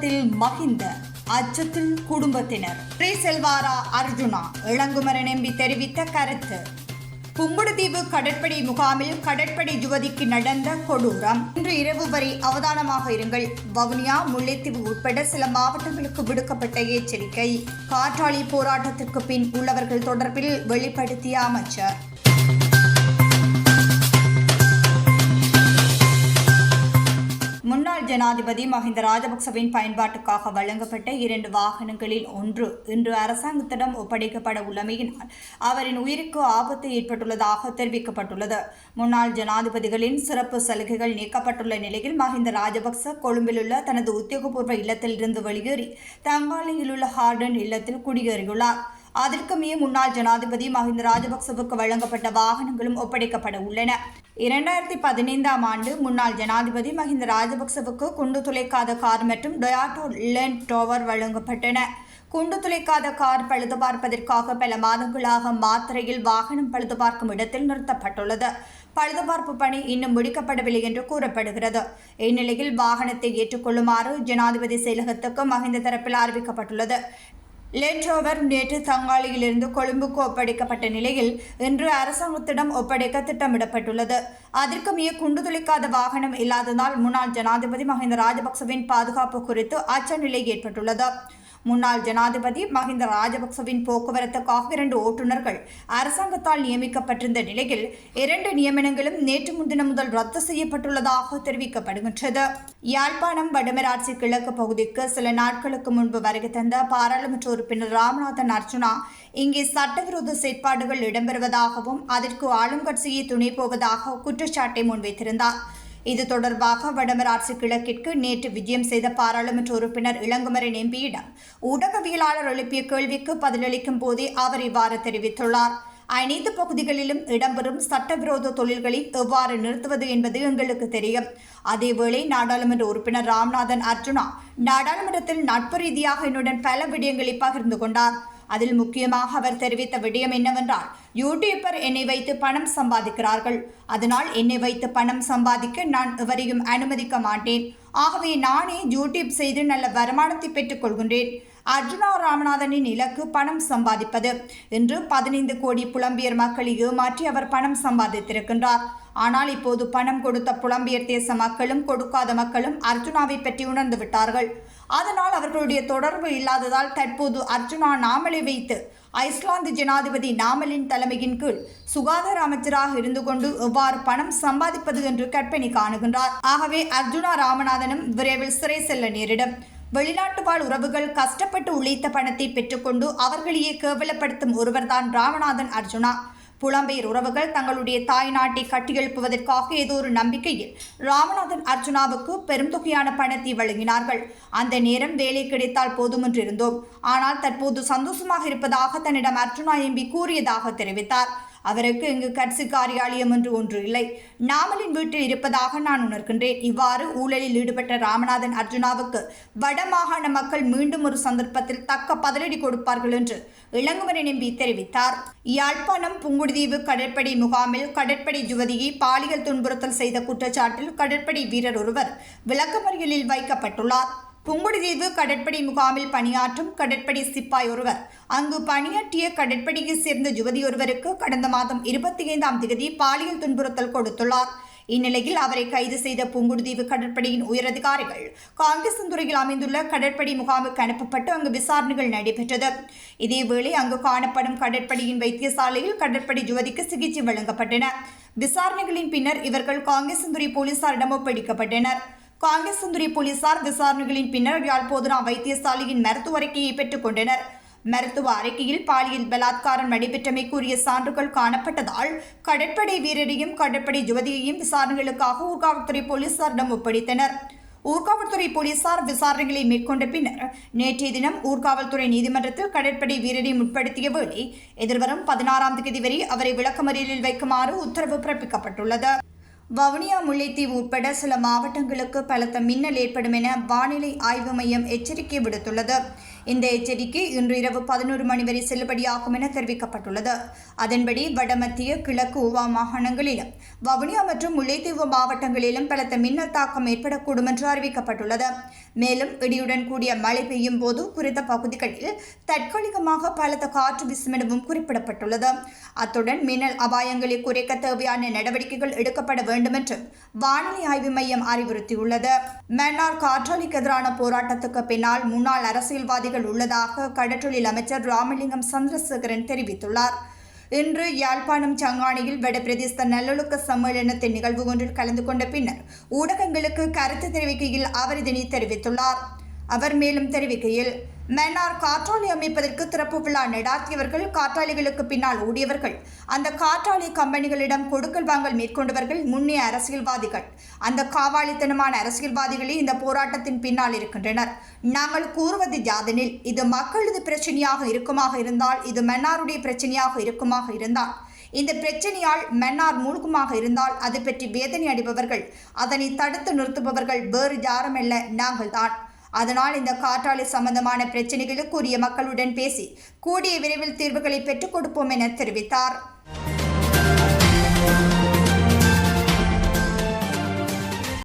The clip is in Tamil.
பதட்டத்தில் மஹிந்த, அச்சத்தில் குடும்பத்தினர். செல்வாரா அர்ஜுனா, இளங்குமரன் எம்பி தெரிவித்த கருத்து. புங்குடுதீவு கடற்படை முகாமில் கடற்படை யுவதிக்கு நடந்த கொடூரம். இன்று இரவு வரை அவதானமாக இருங்கள். வவுனியா, முல்லைத்தீவு உட்பட சில மாவட்டங்களுக்கு விடுக்கப்பட்ட எச்சரிக்கை. காற்றாலை போராட்டத்திற்கு பின் உள்ளவர்கள் தொடர்பில் வெளிப்படுத்திய அமைச்சர். முன்னாள் ஜனாதிபதி மஹிந்த ராஜபக்சவின் பயன்பாட்டுக்காக வழங்கப்பட்ட 2 வாகனங்களில் ஒன்று இன்று அரசாங்கத்திடம் ஒப்படைக்கப்பட உள்ளமையினால் அவரின் உயிருக்கு ஆபத்து ஏற்பட்டுள்ளதாக தெரிவிக்கப்பட்டுள்ளது. முன்னாள் ஜனாதிபதிகளின் சிறப்பு சலுகைகள் நீக்கப்பட்டுள்ள நிலையில் மஹிந்த ராஜபக்ச கொழும்பிலுள்ள தனது உத்தியோகபூர்வ இல்லத்திலிருந்து வெளியேறி தங்காலையில் உள்ள ஹார்டன் இல்லத்தில் குடியேறியுள்ளார். அதற்குமே முன்னாள் ஜனாதிபதி மஹிந்த ராஜபக்சவுக்கு வழங்கப்பட்ட வாகனங்களும் ஒப்படைக்கப்பட உள்ளன. 2015ஆம் ஆண்டு முன்னாள் ஜனாதிபதி மஹிந்த ராஜபக்சவுக்கு குண்டு துளைக்காத கார் மற்றும் டொயோட்டா லேண்ட் ரோவர் வழங்கப்பட்டன. குண்டு துளைக்காத கார் பழுது பார்ப்பதற்காக பல மாதங்களாக மாத்திரையில் வாகனம் பழுது பார்க்கும் இடத்தில் நிறுத்தப்பட்டுள்ளது. பழுதுபார்ப்பு பணி இன்னும் முடிக்கப்படவில்லை என்று கூறப்படுகிறது. இந்நிலையில் வாகனத்தை ஏற்றுக்கொள்ளுமாறு ஜனாதிபதி செயலகத்துக்கு மஹிந்த தரப்பில் அறிவிக்கப்பட்டுள்ளது. லேண்ட் ரோவர் நேற்று தங்காலையிலிருந்து கொழும்புக்கு ஒப்படைக்கப்பட்ட நிலையில் இன்று அரசாங்கத்திடம் ஒப்படைக்க திட்டமிடப்பட்டுள்ளது. அதற்குமே குண்டு துளைக்காத வாகனம் இல்லாததால் முன்னாள் ஜனாதிபதி மஹிந்த ராஜபக்சவின் பாதுகாப்பு குறித்து அச்ச நிலை ஏற்பட்டுள்ளது. முன்னாள் ஜனாதிபதி மஹிந்த ராஜபக்சவின் போக்குவரத்துக்காக 2 ஓட்டுநர்கள் அரசாங்கத்தால் நியமிக்கப்பட்டிருந்த நிலையில் 2 நியமனங்களும் நேற்று முன்தினம் முதல் ரத்து செய்யப்பட்டுள்ளதாக தெரிவிக்கப்படுகின்றது. யாழ்ப்பாணம் வடமராட்சி கிழக்கு பகுதிக்கு சில நாட்களுக்கு முன்பு வருகை தந்த பாராளுமன்ற உறுப்பினர் ராமநாதன் அர்ஜுனா இங்கே சட்டவிரோத செயற்பாடுகள் இடம்பெறுவதாகவும் அதற்கு ஆளும் கட்சியை துணை போவதாக குற்றச்சாட்டை முன்வைத்திருந்தார். இது தொடர்பாக வடமராட்சி கிழக்கிற்கு நேற்று விஜயம் செய்த பாராளுமன்ற உறுப்பினர் இளங்குமரன் எம்பியிடம் ஊடகவியலாளர் எழுப்பிய கேள்விக்கு பதிலளிக்கும் போதே அவர் இவ்வாறு தெரிவித்துள்ளார். அனைத்து பகுதிகளிலும் இடம்பெறும் சட்டவிரோத தொழில்களை எவ்வாறு நிறுத்துவது என்பது எங்களுக்கு தெரியும். அதேவேளை நாடாளுமன்ற உறுப்பினர் ராமநாதன் அர்ஜுனா நாடாளுமன்றத்தில் நட்பு ரீதியாக என்னுடன் பல விடயங்களை பகிர்ந்து கொண்டார். அதில் முக்கியமாக அவர் தெரிவித்த விடயம் என்னவென்றால், யூடியூபர் என்னை வைத்து பணம் சம்பாதிக்கிறார்கள். அதனால் என்னை வைத்து பணம் சம்பாதிக்க நான் எவரையும் அனுமதிக்க மாட்டேன். ஆகவே நானே யூடியூப் செய்து நல்ல வருமானத்தை பெற்றுக் கொள்கின்றேன். அர்ஜுனா ராமநாதனின் இலக்கு பணம் சம்பாதிப்பது. இன்று 15 கோடி புலம்பியர் மக்களை ஏமாற்றி அவர் பணம் சம்பாதித்திருக்கின்றார். ஆனால் இப்போது பணம் கொடுத்த புலம்பியர் தேச மக்களும் கொடுக்காத மக்களும் அர்ஜுனாவை பற்றி உணர்ந்து விட்டார்கள். அதனால் அவர்களுடைய தொடர்பு இல்லாததால் தற்போது அர்ஜுனா நாமலை வைத்து ஐஸ்லாந்து ஜனாதிபதி நாமலின் தலைமையின் கீழ் சுகாதார அமைச்சராக இருந்து கொண்டு எவ்வாறு பணம் சம்பாதிப்பது என்று கற்பனை காணுகின்றார். ஆகவே அர்ஜுனா ராமநாதனும் விரைவில் சிறை செல்ல நேரிடும். வெளிநாட்டு வாழ் உறவுகள் கஷ்டப்பட்டு உழைத்த பணத்தை பெற்றுக்கொண்டு அவர்களையே கேவலப்படுத்தும் ஒருவர்தான் ராமநாதன் அர்ஜுனா. புலம்பெயர் உறவுகள் தங்களுடைய தாய் நாட்டை கட்டியெழுப்புவதற்காக ஏதோ ஒரு நம்பிக்கையில் ராமநாதன் அர்ஜுனாவுக்கு பெரும் தொகையான பணத்தை வழங்கினார்கள். அந்த நேரம் வேலை கிடைத்தால் போதுமென்றிருந்தோம். ஆனால் தற்போது சந்தோஷமாக இருப்பதாக தன்னிடம் அர்ஜுனா எம்பி கூறியதாக தெரிவித்தார். அவருக்கு இங்கு கட்சி காரியாலயம் என்று ஒன்று இல்லை, நாமலின் வீட்டில் இருப்பதாக நான் உணர்கின்றேன். இவ்வாறு ஊழலில் ஈடுபட்ட ராமநாதன் அர்ஜுனாவுக்கு வடமாகாண மக்கள் மீண்டும் ஒரு சந்தர்ப்பத்தில் தக்க பதிலடி கொடுப்பார்கள் என்று இளங்குமரன் எம்பி தெரிவித்தார். யாழ்ப்பாணம் புங்குடுதீவு கடற்படை முகாமில் கடற்படை யுவதியை பாலியல் துன்புறுத்தல் செய்த குற்றச்சாட்டில் கடற்படை வீரர் ஒருவர் விளக்கமறியலில் வைக்கப்பட்டுள்ளார். புங்குடுதீவு கடற்படை முகாமில் பணியாற்றும் கடற்படை சிப்பாய் ஒருவர் அங்கு பணியாற்றிய கடற்படையை சேர்ந்த யுவதியொருவருக்கு கடந்த மாதம் 25ஆம் தேதி பாலியல் துன்புறுத்தல் கொடுத்துள்ளார். இந்நிலையில் அவரை கைது செய்த புங்குடுதீவு கடற்படையின் உயரதிகாரிகள் காங்கேசன்துறையில் அமைந்துள்ள கடற்படை முகாமுக்கு அனுப்பப்பட்டு அங்கு விசாரணைகள் நடைபெற்றது. இதேவேளை அங்கு காணப்படும் கடற்படையின் வைத்தியசாலையில் கடற்படை யுவதிக்கு சிகிச்சை வழங்கப்பட்டன. விசாரணைகளின் பின்னர் இவர்கள் காங்கேசன்துறை போலீசாரிடம் ஒப்படைக்கப்பட்டனர். காங்கேசன்துறை போலீசார் விசாரணைகளின் பின்னர் யாழ்ப்பாண வைத்தியசாலையின் மருத்துவ அறிக்கையை பெற்றுக் கொண்டனர். மருத்துவ அறிக்கையில் பாலியல் பலாத்காரம் நடைபெற்றமைக்குரிய சான்றுகள் காணப்பட்டதால் கடற்படை வீரரையும் கடற்படை யுவதியையும் விசாரணைகளுக்காக ஊர்காவல்துறை போலீசாரிடம் ஒப்படைத்தனர். ஊர்காவல்துறை போலீசார் விசாரணைகளை மேற்கொண்ட பின்னர் நேற்றைய தினம் ஊர்காவல்துறை நீதிமன்றத்தில் கடற்படை வீரரை முற்படுத்திய வேளை எதிர்வரும் 16ஆம் தேதி வரை அவரை விளக்கமறியலில் வைக்குமாறு உத்தரவு பிறப்பிக்கப்பட்டுள்ளது. வவுனியா முல்லைத்தீவு உட்பட சில மாவட்டங்களுக்கு பலத்த மின்னல் ஏற்படும் என வானிலை ஆய்வு மையம் எச்சரிக்கை விடுத்துள்ளது. இந்த எச்சரிக்கை இன்று இரவு 11 மணி வரை செல்லுபடியாகும் என தெரிவிக்கப்பட்டுள்ளது. அதன்படி வடமத்திய கிழக்கு ஊவா மாகாணங்களிலும் வவுனியா மற்றும் முல்லைத்தீவு மாவட்டங்களிலும் பலத்த மின்னல் தாக்கம் ஏற்படக்கூடும் என்று அறிவிக்கப்பட்டுள்ளது. மேலும் இடியுடன் கூடிய மழை பெய்யும் போது குறித்த பகுதிகளில் தற்காலிகமாக பலத்த காற்று வீசும் எனவும் குறிப்பிடப்பட்டுள்ளது. அத்துடன் மின்னல் அபாயங்களை குறைக்க தேவையான நடவடிக்கைகள் எடுக்கப்பட வேண்டும் என்று வானிலை ஆய்வு மையம் அறிவுறுத்தியுள்ளது. மன்னார் காற்றாலைக்கு எதிரான போராட்டத்துக்கு பின்னால் முன்னாள் அரசியல்வாதிகள் உள்ளதாக கடற்றொழில் அமைச்சர் ராமலிங்கம் சந்திரசேகரன் தெரிவித்துள்ளார். இன்று யாழ்ப்பாணம் சங்கானையில் வடபிரதேச நல்லொழுக்க சம்மேளனத்தின் நிகழ்வு ஒன்றில் கலந்து கொண்ட பின்னர் ஊடகங்களுக்கு கருத்து தெரிவிக்கையில் அவர் இதனை தெரிவித்துள்ளார். அவர் மேலும் தெரிவிக்கையில், மன்னார் காற்றாலை அமைப்பதற்கு திறப்பு விழா நடாத்தியவர்கள், காற்றாலைகளுக்கு பின்னால் ஓடியவர்கள், அந்த காற்றாலை கம்பெனிகளிடம் கொடுக்கல் வாங்கல் மேற்கொண்டவர்கள் முன்னைய அரசியல்வாதிகள். அந்த காவாலித்தனமான அரசியல்வாதிகளே இந்த போராட்டத்தின் பின்னால் இருக்கின்றனர். நாங்கள் கூறுவது யாதெனில், இது மக்களது பிரச்சனையாக இருக்குமாக இருந்தால், இது மன்னாருடைய பிரச்சனையாக இருக்குமாக இருந்தால், இந்த பிரச்சனையால் மன்னார் மூழ்குமாக இருந்தால் அது பற்றி வேதனை அடைபவர்கள், அதனை தடுத்து நிறுத்துபவர்கள் வேறு யாருமல்ல, நாங்கள்தான். அதனால் இந்த காற்றாலை சம்பந்தமான பிரச்சனைகளுக்கு உரிய மக்களுடன் பேசி கூடிய விரைவில் தீர்வுகளை பெற்றுக் கொடுப்போம் என தெரிவித்தார்.